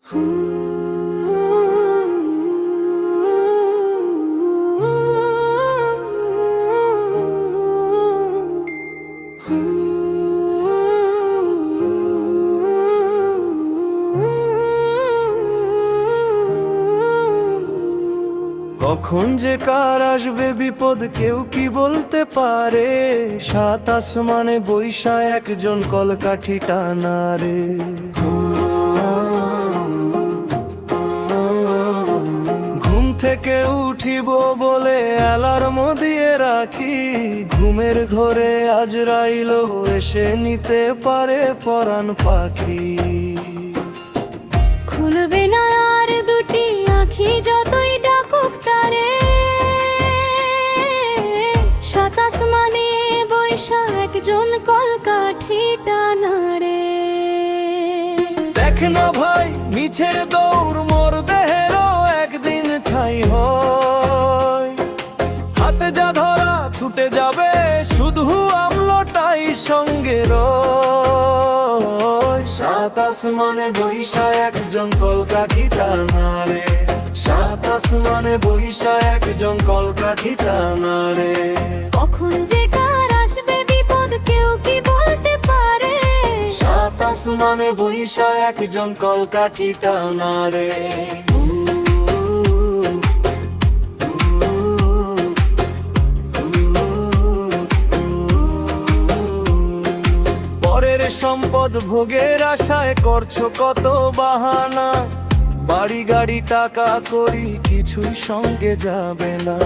কখন যে কার আসবে বিপদ কেউ কি বলতে পারে। সাত আসমানে বৈশা একজন কলকাঠি টানা রে। ঘুম থেকে উঠিব বলে অ্যালার্ম দিয়ে রাখি, ঘুমের ঘরে আজরাইল এসে নিতে পারে পরাণ পাখি। খুলবে না আর দুটি আঁখি যতই ডাকুক তারে, সাত আসমানে বৈশা একজন কলকাঠি টানা রে। দেখ না ভাই মিছের দৌড় মোর দেহেরও একদিন ঠাই হয়। হাতে যা ধরা ছুটে যাবে শুধু আমলটাই সঙ্গে রয়। সাত আসমানে বৈশা একজন কলকাঠি টানা রে। সাত আসমানে বৈশা একজন কলকাঠি টানা রে। কখন যে কার আসবে বিপদ কেউ কি বলতে পারে। সাত আসমানে বৈশা একজন কলকাঠি টানা রে। পরের সম্পদ ভোগের আশায় করছো কত বাহানা। বাড়ি গাড়ি টাকা করি কিছুই সঙ্গে যাবে না।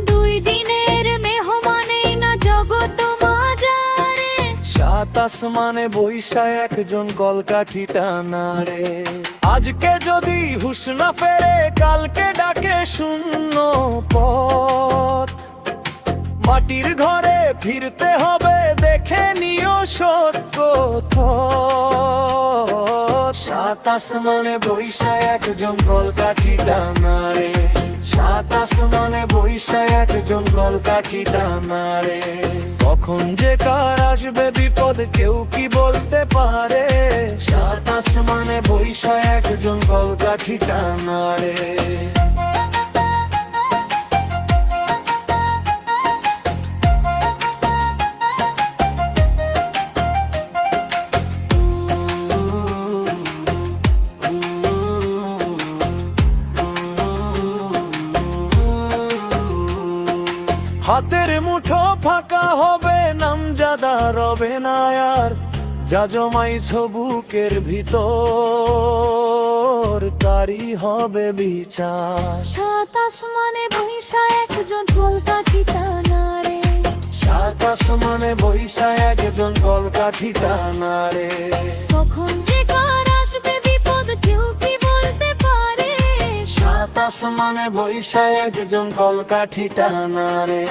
দুই দিনের মেহমানেই না জগৎ মাজারে। সাত আসমানে বৈশা একজন কলকাঠি টানা রে। আজকে যদি হুঁশ না ফেরে কালকে ডাকে শূন্য পথ। মাটির ঘরে ফিরতে হবে দেখে নিও সত্য থর। সাত আসমানে বৈশা একজন কলকাঠি টানা রে। সাত আসমানে বৈশা একজন কলকাঠি টানা রে। কখন যে কার আসবে বিপদ কেউ কি বলতে পারে। সাত আসমানে বৈশা একজন কলকাঠি টানা রে। হাতের মুঠো ফাঁকা হবে নামজাদা রবে না আর। যা জমাইছ বুকের ভিতর তারই হবে বিচার। সাত আসমানে বৈশা একজন কলকাঠি টানা রে। সাত আসমানে বৈশা একজন কলকাঠি টানা রে। কখন যে কার আসবে বিপদ কেউ কি বলতে পারে। সাত আসমানে বৈশা একজন কলকাঠি টানা রে।